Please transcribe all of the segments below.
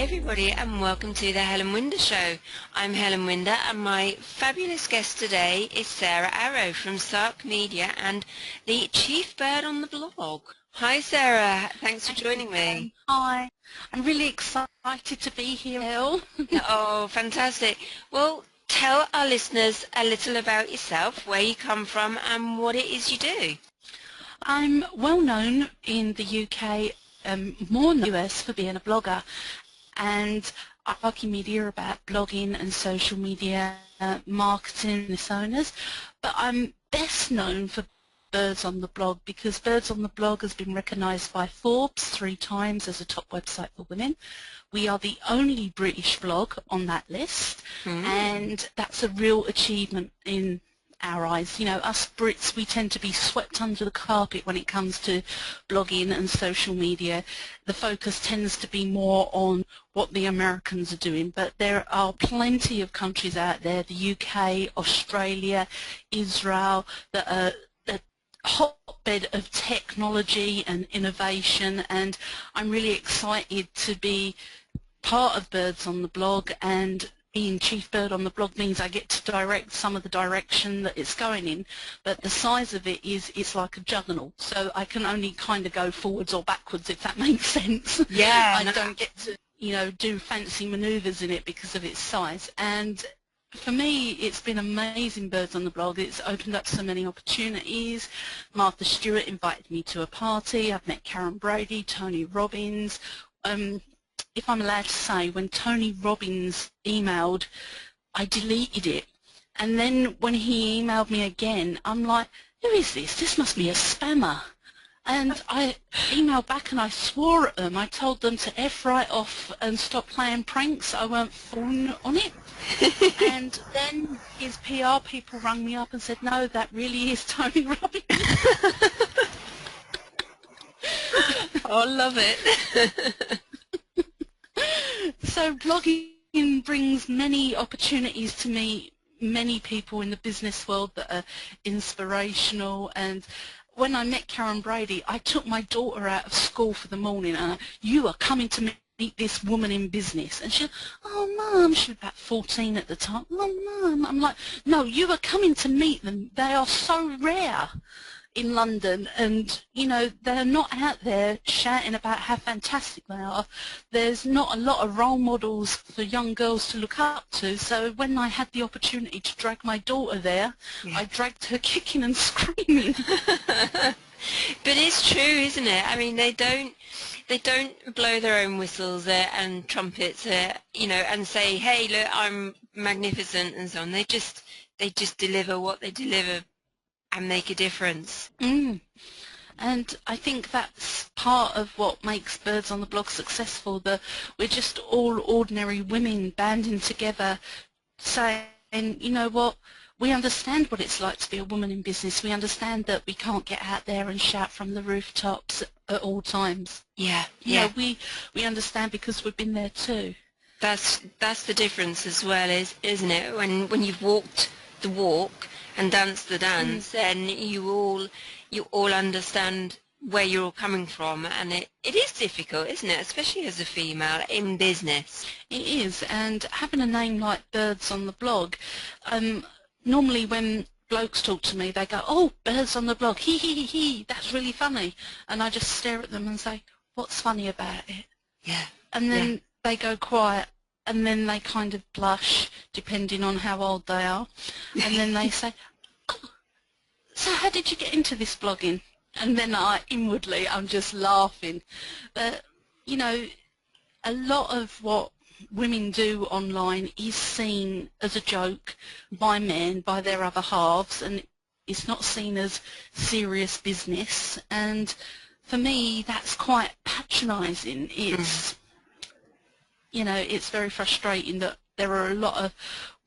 everybody, and welcome to the Helen Winder Show. I'm Helen Winder, and my fabulous guest today is Sarah Arrow from Sark Media and the Chief Bird on the blog. Hi Sarah, thanks for joining me. Hi, I'm really excited to be here, Elle. Oh, fantastic. Well, tell our listeners a little about yourself, where you come from and what it is you do. I'm well known in the UK, more in the US, for being a blogger, and I argue media about blogging and social media marketing business owners, but I'm best known for Birds on the Blog because Birds on the Blog has been recognised by Forbes 3 times as a top website for women. We are the only British blog on that list, and that's a real achievement in our eyes. You know, us Brits, we tend to be swept under the carpet when it comes to blogging and social media. The focus tends to be more on what the Americans are doing, but there are plenty of countries out there, the UK, Australia, Israel, that are a hotbed of technology and innovation, and I'm really excited to be part of Birds on the Blog, and being Chief Bird on the blog means I get to direct some of the direction that it's going in, but the size of it is, it's like a juggernaut, so I can only kind of go forwards or backwards, if that makes sense. Yeah. I don't get to, you know, do fancy manoeuvres in it because of its size. And for me, it's been amazing, Birds on the Blog. It's opened up so many opportunities. Martha Stewart invited me to a party. I've met Karen Brady, Tony Robbins. If I'm allowed to say, when Tony Robbins emailed, I deleted it. And then when he emailed me again, I'm like, who is this? This must be a spammer. And I emailed back and I swore at them. I told them to F right off and stop playing pranks. I weren't falling on it. And then his PR people rang me up and said, no, that really is Tony Robbins. I love it. So blogging brings many opportunities to meet many people in the business world that are inspirational. And when I met Karen Brady, I took my daughter out of school for the morning and you are coming to meet this woman in business. And she said, oh Mum, she was about 14 at the time. Oh Mum, I'm like, no, you are coming to meet them. They are so rare in London, and you know, they're not out there shouting about how fantastic they are. There's not a lot of role models for young girls to look up to, so when I had the opportunity to drag my daughter there, I dragged her kicking and screaming. But it's true, isn't it? I mean, they don't blow their own whistles and trumpets, you know, and say, hey, look, I'm magnificent and so on. They just deliver what they deliver and make a difference. And I think that's part of what makes Birds on the Blog successful, that we're just all ordinary women banding together saying, you know what, we understand what it's like to be a woman in business. We understand that we can't get out there and shout from the rooftops at all times. Yeah, you know, we understand because we've been there too. That's the difference as well, isn't it? When you've walked the walk and dance the dance, then you all understand where you're all coming from, and it is difficult, isn't it, especially as a female in business. It is, and having a name like Birds on the Blog, normally when blokes talk to me, they go, oh, Birds on the Blog, hee hee hee hee, that's really funny, and I just stare at them and say, what's funny about it? Yeah. And then they go quiet, and then they kind of blush, depending on how old they are, and then they say, oh, so how did you get into this blogging? And then inwardly I'm just laughing. But, you know, a lot of what women do online is seen as a joke by men, by their other halves, and it's not seen as serious business. And for me, that's quite patronising. It's you know, it's very frustrating that there are a lot of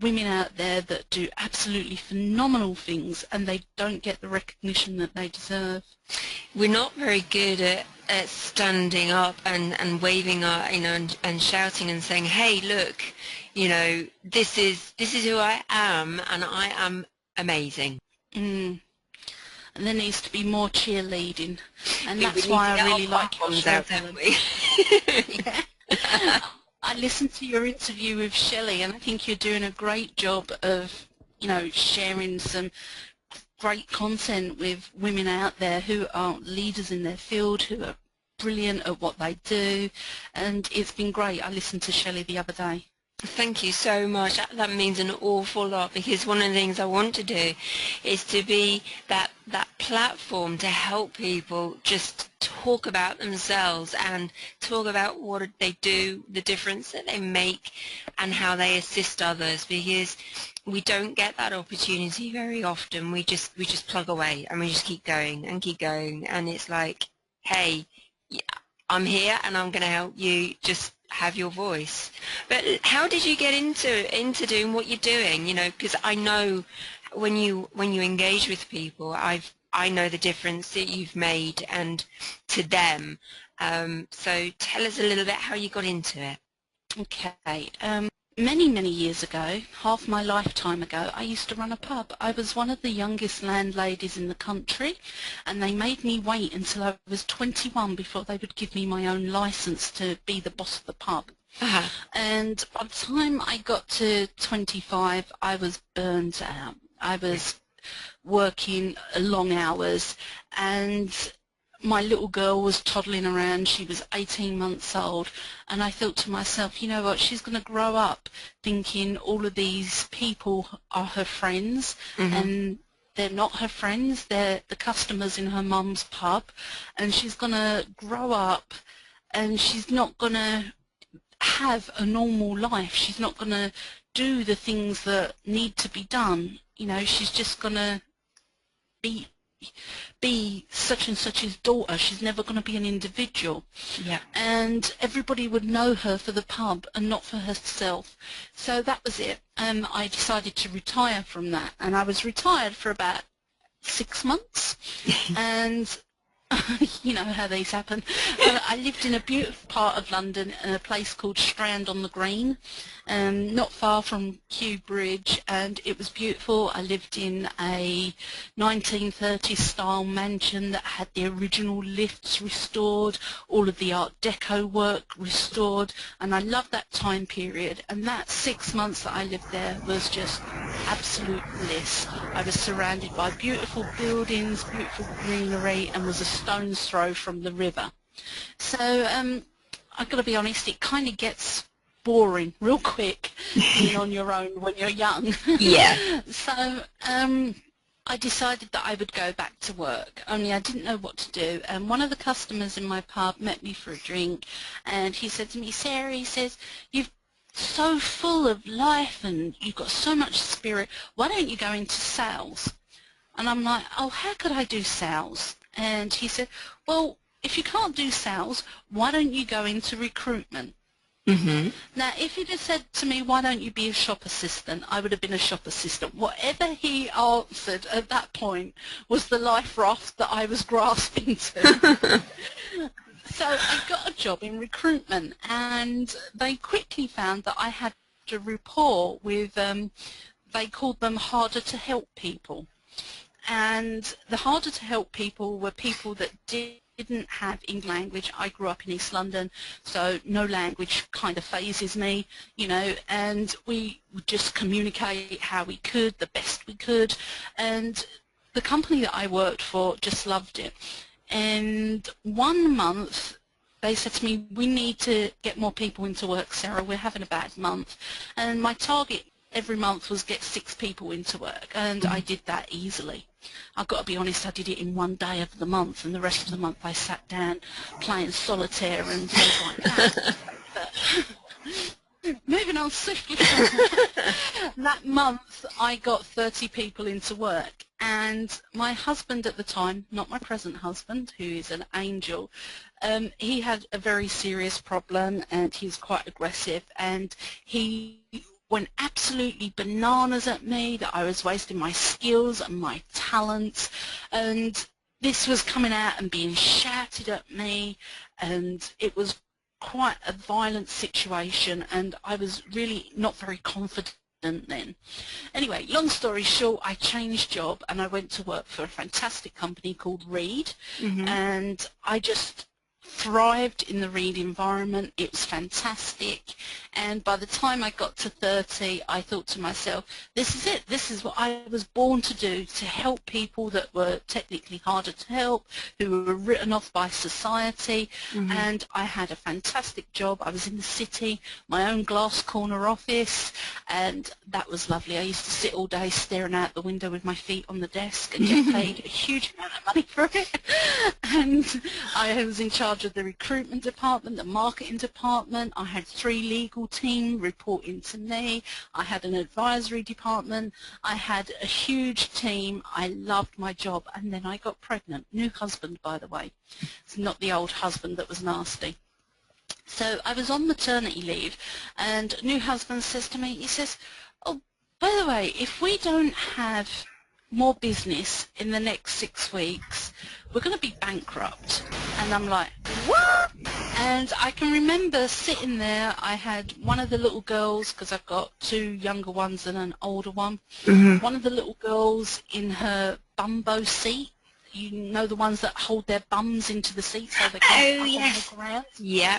women out there that do absolutely phenomenal things and they don't get the recognition that they deserve. We're not very good at standing up and waving our, you know, and shouting and saying, hey, look, you know, this is who I am, and I am amazing. And there needs to be more cheerleading, and that's why I really like your show. Don't we? I listened to your interview with Shelley, and I think you're doing a great job of, you know, sharing some great content with women out there who are leaders in their field, who are brilliant at what they do, and it's been great. I listened to Shelley the other day. Thank you so much. That means an awful lot, because one of the things I want to do is to be that platform to help people just talk about themselves and talk about what they do, the difference that they make, and how they assist others, because we don't get that opportunity very often. We just plug away and we just keep going, and it's like, hey, yeah, I'm here and I'm going to help you just have your voice. But how did you get into doing what you're doing? You know, because I know when you engage with people, I know the difference that you've made and to them. So tell us a little bit how you got into it. Okay. Many years ago, half my lifetime ago, I used to run a pub. I was one of the youngest landladies in the country, and they made me wait until I was 21 before they would give me my own license to be the boss of the pub. Uh-huh. And by the time I got to 25, I was burned out. I was working long hours, and my little girl was toddling around. She was 18 months old, and I thought to myself, you know what, she's going to grow up thinking all of these people are her friends, and they're not her friends, they're the customers in her mum's pub, and she's going to grow up and she's not going to have a normal life. She's not going to do the things that need to be done. You know, she's just going to be such and such's daughter. She's never going to be an individual. Yeah. And everybody would know her for the pub and not for herself. So that was it. I decided to retire from that, and I was retired for about 6 months. And you know how these happen. I lived in a beautiful part of London, in a place called Strand on the Green, not far from Kew Bridge, and it was beautiful. I lived in a 1930s style mansion that had the original lifts restored, all of the Art Deco work restored, and I loved that time period. And that 6 months that I lived there was just absolute bliss. I was surrounded by beautiful buildings, beautiful greenery, and was a stone's throw from the river. So I've got to be honest, it kind of gets boring real quick being on your own when you're young. Yeah. So I decided that I would go back to work, only I didn't know what to do. And one of the customers in my pub met me for a drink, and he said to me, Sarah, he says, you've so full of life and you've got so much spirit, why don't you go into sales? And I'm like, oh, how could I do sales? And he said, well, if you can't do sales, why don't you go into recruitment? Now, if he'd have said to me, why don't you be a shop assistant, I would have been a shop assistant. Whatever he answered at that point was the life raft that I was grasping to. So I got a job in recruitment, and they quickly found that I had a rapport with, they called them harder to help people. And the harder to help people were people that didn't have English language. I grew up in East London, so no language kind of phases me, you know, and we would just communicate how we could, the best we could. And the company that I worked for just loved it. And 1 month they said to me, we need to get more people into work, Sarah, we're having a bad month. And my target every month was get 6 people into work, and I did that easily. I've got to be honest, I did it in 1 day of the month, and the rest of the month I sat down playing solitaire and things like that. But moving on swiftly. That month I got 30 people into work, and my husband at the time, not my present husband, who is an angel, he had a very serious problem, and he's quite aggressive, and he went absolutely bananas at me, that I was wasting my skills and my talents, and this was coming out and being shouted at me, and it was quite a violent situation, and I was really not very confident then. Anyway, long story short, I changed job and I went to work for a fantastic company called Reed, and I just thrived in the read environment. It was fantastic, and by the time I got to 30, I thought to myself, this is it. This is what I was born to do, to help people that were technically harder to help, who were written off by society. And I had a fantastic job. I was in the city, my own glass corner office, and that was lovely. I used to sit all day staring out the window with my feet on the desk and get paid a huge amount of money for it. And I was in charge of the recruitment department, the marketing department. I had 3 legal teams reporting to me. I had an advisory department. I had a huge team. I loved my job. And then I got pregnant. New husband, by the way. It's not the old husband that was nasty. So I was on maternity leave, and new husband says to me, he says, oh, by the way, if we don't have more business in the next 6 weeks, we're going to be bankrupt. And I'm like, what? And I can remember sitting there. I had one of the little girls, because I've got 2 younger ones and an older one, one of the little girls in her bumbo seat. You know, the ones that hold their bums into the seat so they can't up on the ground? Yeah.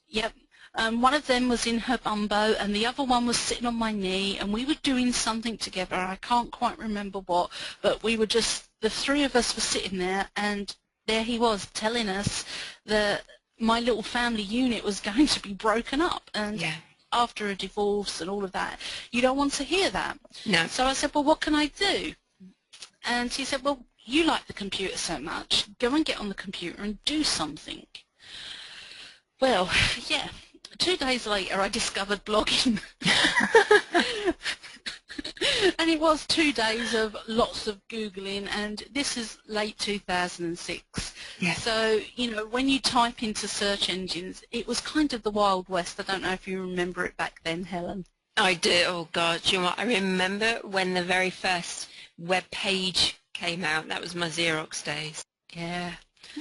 Yep. One of them was in her bumbo, and the other one was sitting on my knee, and we were doing something together. I can't quite remember what, but we were just, the 3 of us were sitting there, and there he was telling us that my little family unit was going to be broken up. And after a divorce and all of that, you don't want to hear that. No. So I said, well, what can I do? And he said, well, you like the computer so much, go and get on the computer and do something. Well, yeah, 2 days later I discovered blogging. And it was 2 days of lots of Googling, and this is late 2006. Yeah. So, you know, when you type into search engines, it was kind of the Wild West. I don't know if you remember it back then, Helen. I do. Oh, God. Do you know what? I remember when the very first web page came out. That was my Xerox days. Yeah.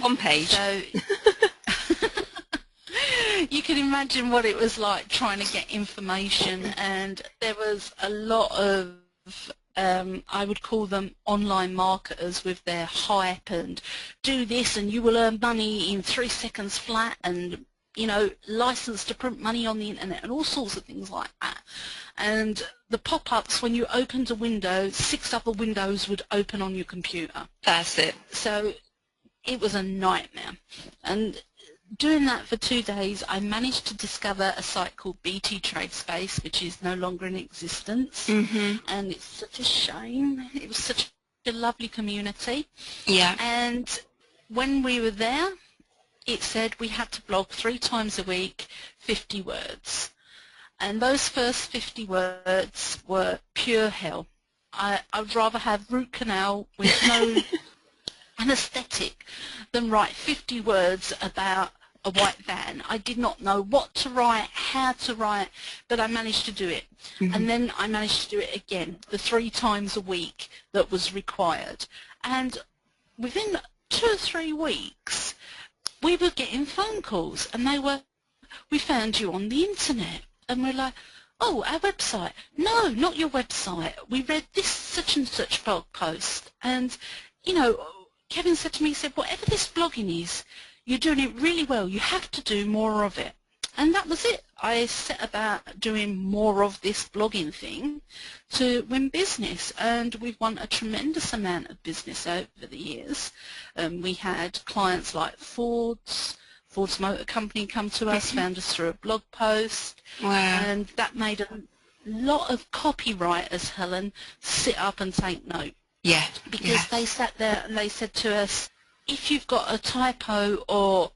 1 page. So you can imagine what it was like trying to get information, and there was a lot of I would call them online marketers with their hype and do this and you will earn money in 3 seconds flat, and you know, license to print money on the internet and all sorts of things like that. And the pop-ups, when you opened a window, 6 other windows would open on your computer. That's it. So it was a nightmare. And doing that for 2 days, I managed to discover a site called BT Tradespace, which is no longer in existence. And it's such a shame. It was such a lovely community. Yeah. And when we were there, it said we had to blog 3 times a week, 50 words. And those first 50 words were pure hell. I'd rather have root canal with no anesthetic than write 50 words about a white van. I did not know what to write, how to write, but I managed to do it. And then I managed to do it again, the 3 times a week that was required. And within 2 or 3 weeks, we were getting phone calls, and they were, we found you on the internet. And we're like, oh, our website. No, not your website. We read this such and such blog post. And, you know, Kevin said to me, he said, whatever this blogging is, you're doing it really well. You have to do more of it. And that was it. I set about doing more of this blogging thing to win business, and we've won a tremendous amount of business over the years. We had clients like Ford's Motor Company come to us, found us through a blog post. Wow. And that made a lot of copywriters, Helen, sit up and take note. Yeah. Because they sat there and they said to us, if you've got a typo or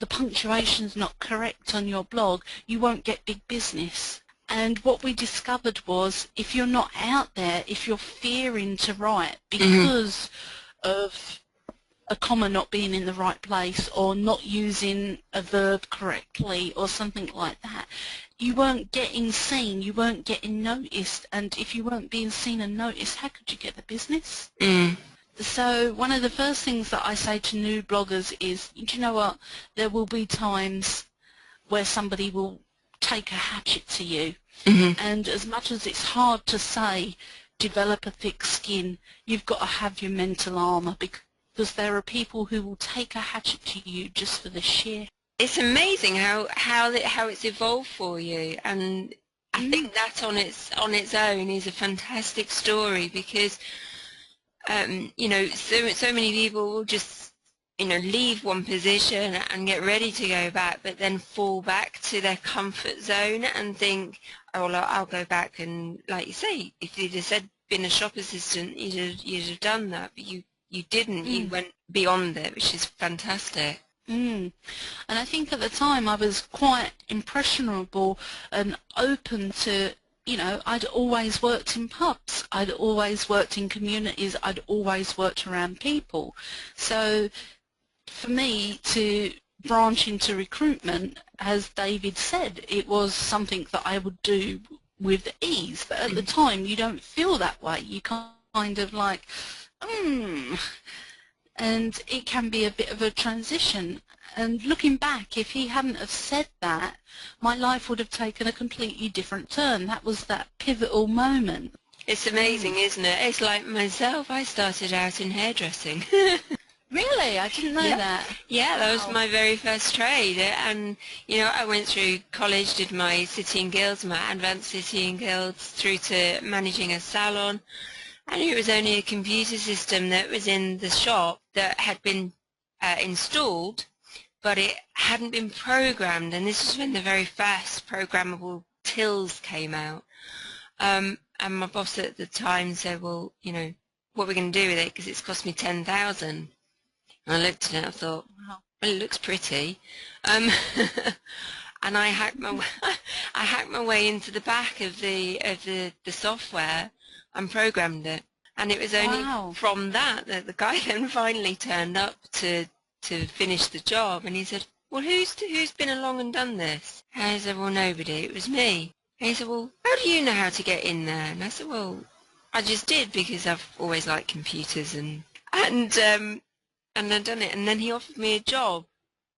the punctuation's not correct on your blog, you won't get big business. And what we discovered was, if you're not out there, if you're fearing to write because of a comma not being in the right place or not using a verb correctly or something like that, you weren't getting seen, you weren't getting noticed. And if you weren't being seen and noticed, how could you get the business? So one of the first things that I say to new bloggers is, do you know what, there will be times where somebody will take a hatchet to you. And as much as it's hard to say, develop a thick skin, you've got to have your mental armour, because there are people who will take a hatchet to you just for the sheer. It's amazing how it's evolved for you, and I think that on its own is a fantastic story, because you know, so many people will just, you know, leave one position and get ready to go back, but then fall back to their comfort zone and think, oh, well, I'll go back. And like you say, if you'd have said been a shop assistant, you'd have done that, but you didn't. You went beyond it, which is fantastic. And I think at the time I was quite impressionable and open to, you know, I'd always worked in pubs, I'd always worked in communities, I'd always worked around people. So for me to branch into recruitment, as David said, it was something that I would do with ease. But at the time you don't feel that way. You kind of like, and it can be a bit of a transition. And looking back, if he hadn't have said that, my life would have taken a completely different turn. That was that pivotal moment. It's amazing, isn't it? It's like myself. I started out in hairdressing. Really? I didn't know that. Yeah, that was my very first trade. And, you know, I went through college, did my City and Guilds, my advanced City and Guilds, through to managing a salon. And it was only a computer system that was in the shop that had been installed, but it hadn't been programmed. And this was when the very first programmable tills came out. And my boss at the time said, well, you know, what are we going to do with it? Because it's cost me $10,000. And I looked at it and I thought, well, it looks pretty. And I hacked my way into the back of the software and programmed it. And it was only from that the guy then finally turned up to finish the job, and he said, well, who's been along and done this? And I said, well, nobody, it was me. And he said, well, how do you know how to get in there? And I said, well, I just did, because I've always liked computers, and I'd done it. And then he offered me a job.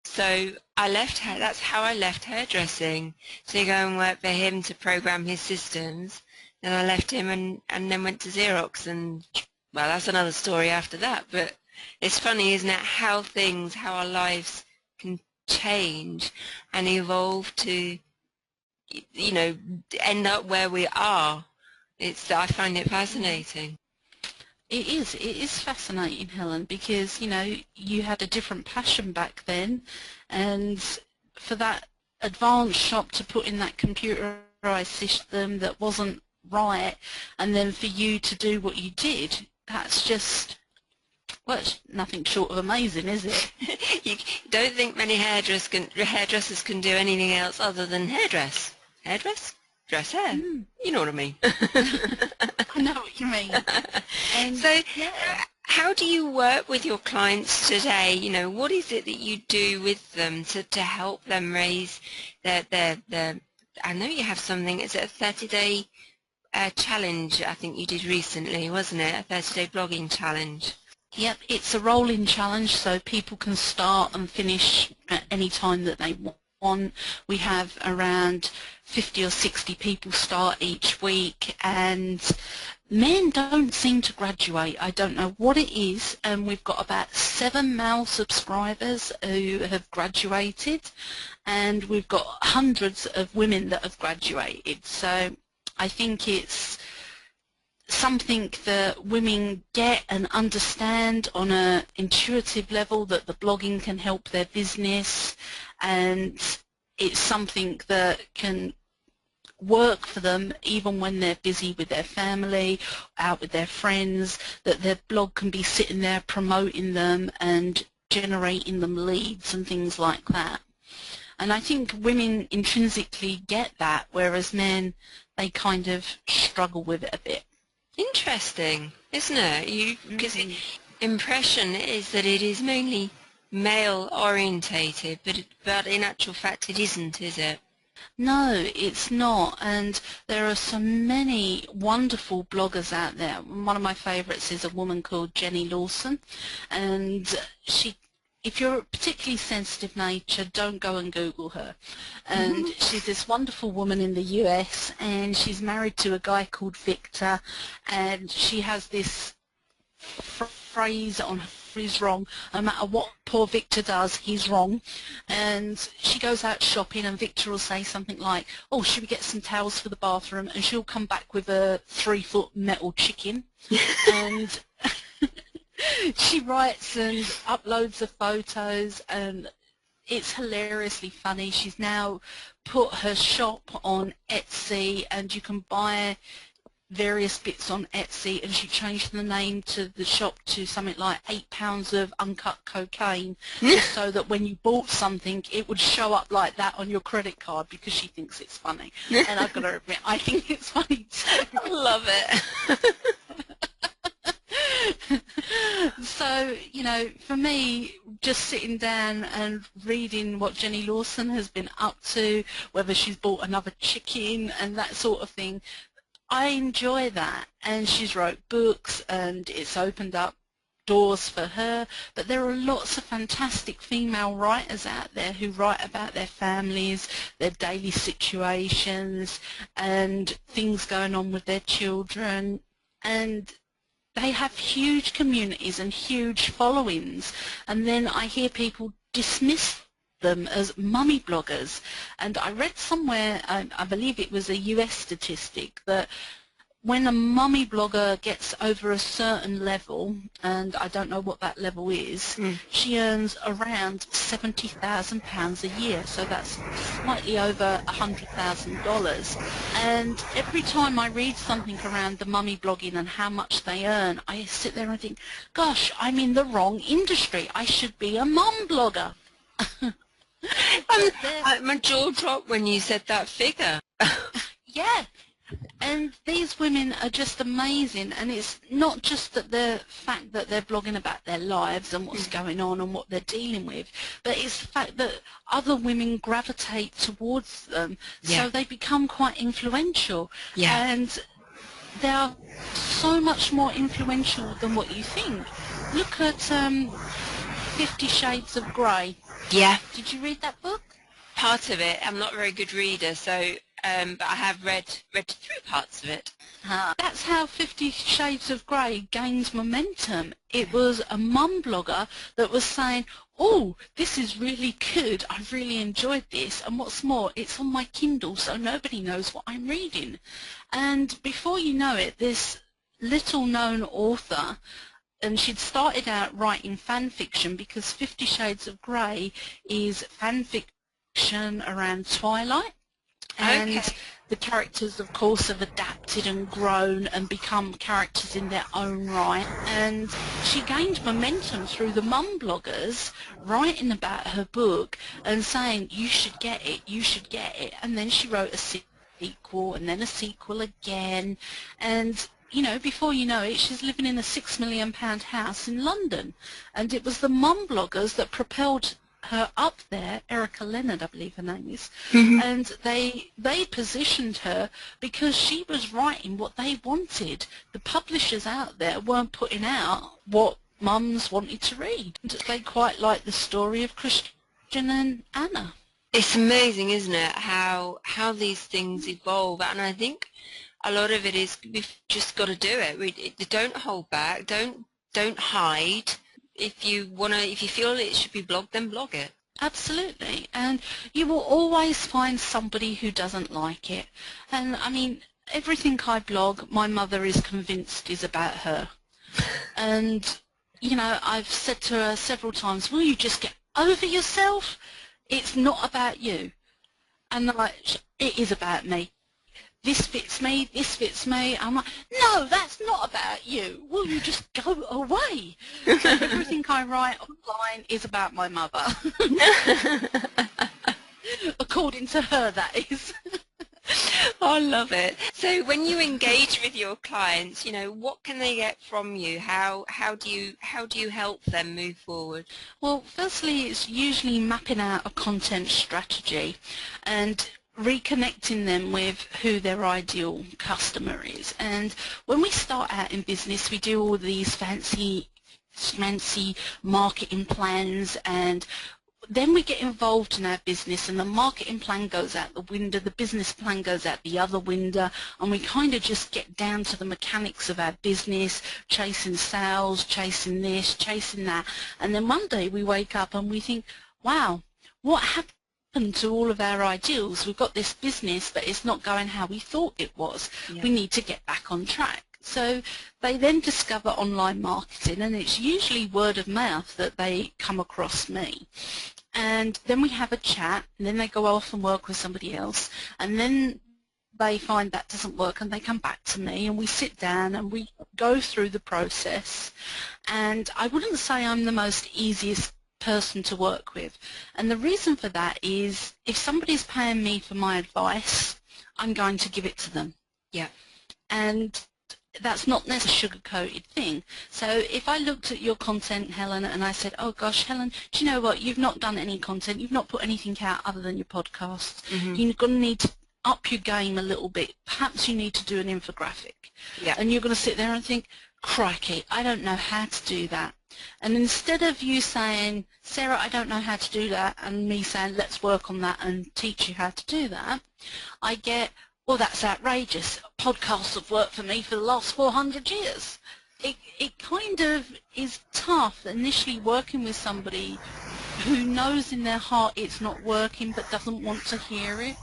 So I left that's how I left hairdressing, to go and work for him to program his systems. Then I left him and then went to Xerox, and, well, that's another story after that. But it's funny, isn't it, how our lives can change and evolve to, you know, end up where we are. I find it fascinating. It is fascinating, Helen, because, you know, you had a different passion back then, and for that advanced shop to put in that computerized system that wasn't right, and then for you to do what you did, that's just, well, it's nothing short of amazing, is it? You don't think many hairdressers can do anything else other than hairdress? Dress hair? You know what I mean. I know what you mean. And so, how do you work with your clients today? You know, what is it that you do with them to help them raise their I know you have something, is it a 30-day challenge, I think you did recently, wasn't it? A 30-day blogging challenge. Yep, it's a rolling challenge, so people can start and finish at any time that they want. We have around 50 or 60 people start each week, and men don't seem to graduate. I don't know what it is, and we've got about 7 male subscribers who have graduated, and we've got hundreds of women that have graduated. So I think it's something that women get and understand on an intuitive level, that the blogging can help their business, and it's something that can work for them even when they're busy with their family, out with their friends, that their blog can be sitting there promoting them and generating them leads and things like that. And I think women intrinsically get that, whereas men, they kind of struggle with it a bit. Interesting, isn't it? Because impression is that it is mainly male orientated, but in actual fact it isn't, is it? No, it's not, and there are so many wonderful bloggers out there. One of my favourites is a woman called Jenny Lawson, and if you're a particularly sensitive nature, don't go and Google her. And she's this wonderful woman in the US, and she's married to a guy called Victor, and she has this phrase on her offer is wrong. No matter what poor Victor does, he's wrong. And she goes out shopping and Victor will say something like, oh, should we get some towels for the bathroom? And she'll come back with a 3-foot metal chicken. And she writes and uploads the photos, and it's hilariously funny. She's now put her shop on Etsy, and you can buy various bits on Etsy, and she changed the name to the shop to something like 8 pounds of uncut cocaine, just so that when you bought something it would show up like that on your credit card, because she thinks it's funny. And I've got to admit, I think it's funny too. I love it. So, you know, for me, just sitting down and reading what Jenny Lawson has been up to, whether she's bought another chicken and that sort of thing, I enjoy that. And she's wrote books and it's opened up doors for her. But there are lots of fantastic female writers out there who write about their families, their daily situations and things going on with their children, and they have huge communities and huge followings. And then I hear people dismiss them as mummy bloggers. And I read somewhere, I believe it was a US statistic, that when a mummy blogger gets over a certain level, and I don't know what that level is, she earns around £70,000 a year, so that's slightly over $100,000. And every time I read something around the mummy blogging and how much they earn, I sit there and think, gosh, I'm in the wrong industry. I should be a mum blogger. My jaw dropped when you said that figure. Yeah. And these women are just amazing, and it's not just that the fact that they're blogging about their lives and what's going on and what they're dealing with, but it's the fact that other women gravitate towards them, so they become quite influential. And they are so much more influential than what you think. Look at 50 Shades of Grey. Yeah. Did you read that book? Part of it. I'm not a very good reader, so but I have read through parts of it. That's how 50 Shades of Grey gained momentum. It was a mum blogger that was saying, oh, this is really good, I've really enjoyed this, and what's more, it's on my Kindle so nobody knows what I'm reading. And before you know it, this little known author, and she'd started out writing fan fiction, because 50 Shades of Grey is fan fiction around Twilight. And the characters, of course, have adapted and grown and become characters in their own right. And she gained momentum through the mum bloggers writing about her book and saying, you should get it, you should get it. And then she wrote a sequel and then a sequel again. And, you know, before you know it, she's living in a £6 million house in London. And it was the mum bloggers that propelled her up there. Erica Leonard, I believe her name is, and they positioned her because she was writing what they wanted. The publishers out there weren't putting out what mums wanted to read. They quite liked the story of Christian and Anna. It's amazing, isn't it, how these things evolve, and I think a lot of it is we've just got to do it. Don't hold back, don't hide. If you feel it should be blogged, then blog it. Absolutely, and you will always find somebody who doesn't like it. And I mean, everything I blog, my mother is convinced is about her. And you know, I've said to her several times, will you just get over yourself? It's not about you. And like, it is about me. This fits me, this fits me. I'm like, no, that's not about you. Will you just go away? So everything I write online is about my mother. According to her, that is. I love it. So when you engage with your clients, you know, what can they get from you? How do you help them move forward? Well, firstly, it's usually mapping out a content strategy and reconnecting them with who their ideal customer is. And when we start out in business, we do all these fancy marketing plans, and then we get involved in our business and the marketing plan goes out the window, the business plan goes out the other window, and we kind of just get down to the mechanics of our business, chasing sales, chasing this, chasing that. And then one day we wake up and we think, wow, what happened to all of our ideals? We've got this business, but it's not going how we thought it was. Yeah. We need to get back on track. So they then discover online marketing, and it's usually word of mouth that they come across me. And then we have a chat, and then they go off and work with somebody else, and then they find that doesn't work and they come back to me, and we sit down and we go through the process. And I wouldn't say I'm the most easiest person to work with, and the reason for that is if somebody's paying me for my advice, I'm going to give it to them. Yeah. And that's not necessarily a sugar-coated thing. So if I looked at your content, Helen, and I said, oh gosh, Helen, do you know what, you've not done any content, you've not put anything out other than your podcasts, you're going to need to up your game a little bit, perhaps you need to do an infographic. Yeah. And you're going to sit there and think, crikey, I don't know how to do that. And instead of you saying, Sarah, I don't know how to do that, and me saying, let's work on that and teach you how to do that, I get, well, that's outrageous. Podcasts have worked for me for the last 400 years. It kind of is tough initially working with somebody who knows in their heart it's not working but doesn't want to hear it.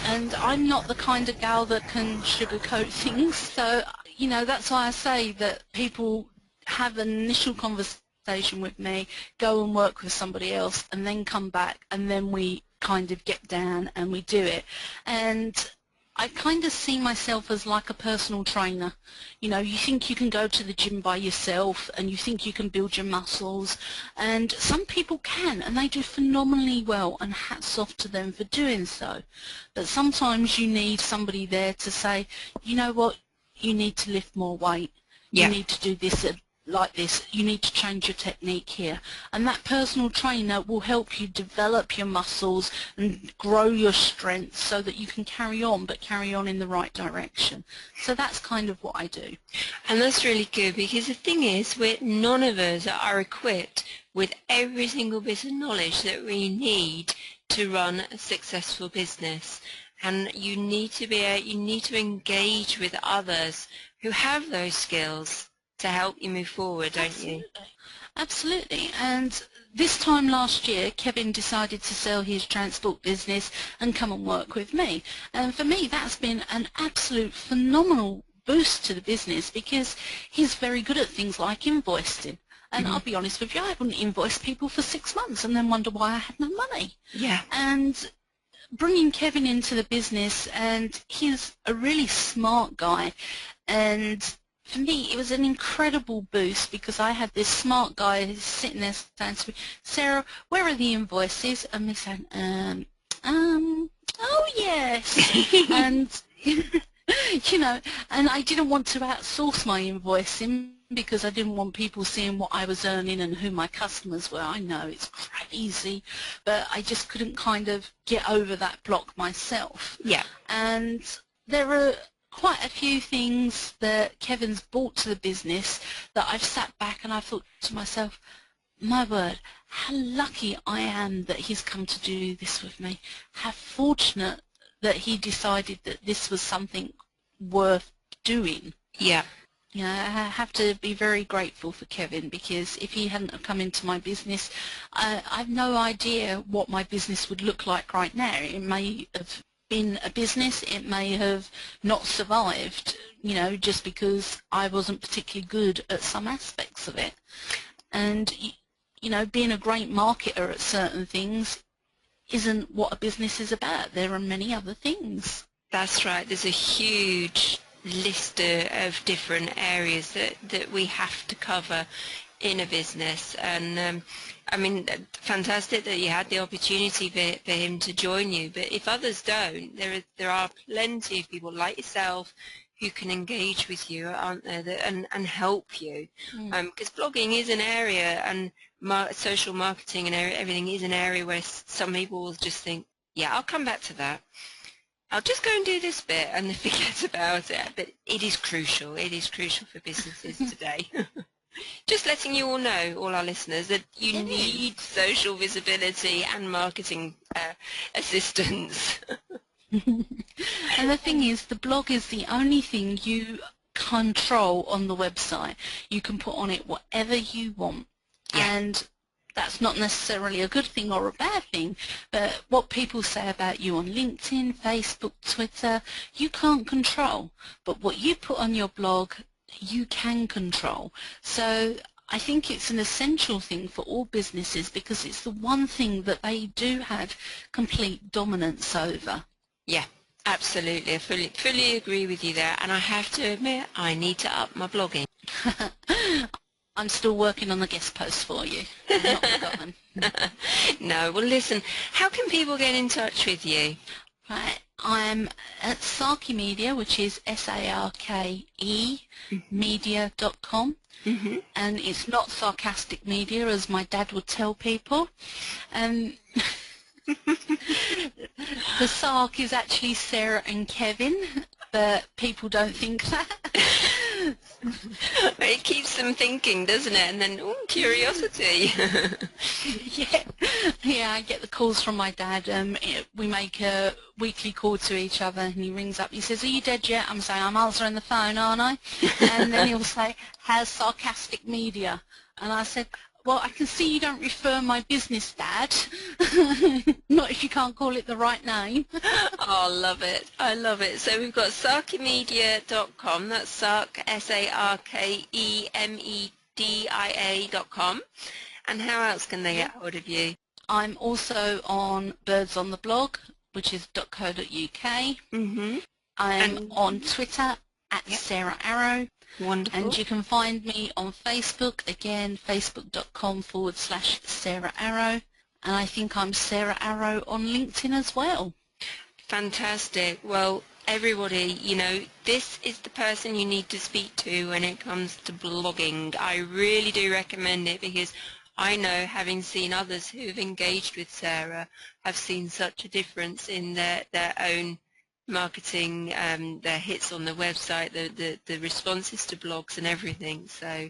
And I'm not the kind of gal that can sugarcoat things. So, you know, that's why I say that people have an initial conversation with me, go and work with somebody else, and then come back, and then we kind of get down and we do it. And I kind of see myself as like a personal trainer. You know, you think you can go to the gym by yourself and you think you can build your muscles, and some people can, and they do phenomenally well, and hats off to them for doing so. But sometimes you need somebody there to say, you know what, you need to lift more weight, you need to do this like this, you need to change your technique here, and that personal trainer will help you develop your muscles and grow your strength so that you can carry on, but carry on in the right direction. So that's kind of what I do. And that's really good, because the thing is, none of us are equipped with every single bit of knowledge that we need to run a successful business. And you need to engage with others who have those skills to help you move forward, don't you? Absolutely. And this time last year, Kevin decided to sell his transport business and come and work with me. And for me, that's been an absolute phenomenal boost to the business, because he's very good at things like invoicing. And I'll be honest with you, I wouldn't invoice people for 6 months and then wonder why I had no money. Yeah. And bringing Kevin into the business, and he's a really smart guy, and for me, it was an incredible boost, because I had this smart guy who's sitting there saying to me, Sarah, where are the invoices? And me saying, oh yes. And, you know, and I didn't want to outsource my invoicing because I didn't want people seeing what I was earning and who my customers were. I know it's crazy, but I just couldn't kind of get over that block myself. Yeah. And there are quite a few things that Kevin's brought to the business that I've sat back and I've thought to myself, my word, how lucky I am that he's come to do this with me. How fortunate that he decided that this was something worth doing. Yeah. You know, I have to be very grateful for Kevin, because if he hadn't have come into my business, I've no idea what my business would look like right now. It may have been a business, it may have not survived, you know, just because I wasn't particularly good at some aspects of it. And, you know, being a great marketer at certain things isn't what a business is about. There are many other things. That's right. There's a huge list of different areas that we have to cover in a business. And I mean, fantastic that you had the opportunity for him to join you, but if others don't, there are plenty of people like yourself who can engage with you, aren't there, and help you. Because blogging is an area, and social marketing and everything is an area where some people will just think, yeah, I'll come back to that. I'll just go and do this bit and forget about it. But it is crucial. It is crucial for businesses today. Just letting you all know, all our listeners, that you It need social visibility and marketing assistance. And the thing is, the blog is the only thing you control on the website. You can put on it whatever you want. Yeah. And that's not necessarily a good thing or a bad thing, but what people say about you on LinkedIn, Facebook, Twitter, you can't control. But what you put on your blog, you can control. So I think it's an essential thing for all businesses because it's the one thing that they do have complete dominance over. Yeah, absolutely. I fully agree with you there. And I have to admit, I need to up my blogging. I'm still working on the guest post for you. I've not forgotten. No, well listen, how can people get in touch with you? Right, I'm at Sarky Media, which is SARKE media.com, and it's not sarcastic media as my dad would tell people. The Sark is actually Sarah and Kevin, but people don't think that. It keeps them thinking, doesn't it? And then, ooh, curiosity. Yeah, I get the calls from my dad. We make a weekly call to each other, and he rings up. He says, "Are you dead yet?" I'm saying, "I'm answering the phone, aren't I?" And then he'll say, "Has sarcastic media?" And I said, "Well, I can see you don't refer my business, Dad. Not if you can't call it the right name." Oh, I love it. I love it. So we've got sarkemedia.com. That's Sark, SARKEMEDIA.com. And how else can they get hold of you? I'm also on Birds on the Blog, which is .co.uk. I'm on Twitter at Sarah Arrow. Wonderful. And you can find me on Facebook, again, facebook.com/Sarah Arrow. And I think I'm Sarah Arrow on LinkedIn as well. Fantastic. Well, everybody, you know, this is the person you need to speak to when it comes to blogging. I really do recommend it because I know, having seen others who've engaged with Sarah, have seen such a difference in their own marketing, their hits on the website, the responses to blogs and everything. So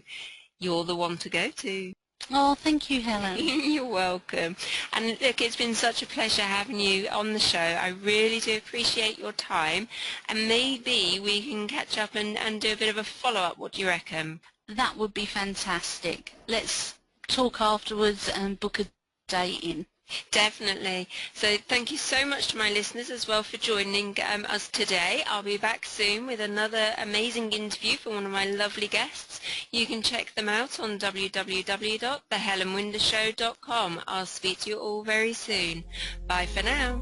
you're the one to go to. Oh, thank you, Helen. You're welcome. And look, it's been such a pleasure having you on the show. I really do appreciate your time. And maybe we can catch up and do a bit of a follow-up. What do you reckon? That would be fantastic. Let's talk afterwards and book a day in. Definitely. So thank you so much to my listeners as well for joining us today. I'll be back soon with another amazing interview for one of my lovely guests. You can check them out on www.thehelenwindershow.com. I'll speak to you all very soon. Bye for now.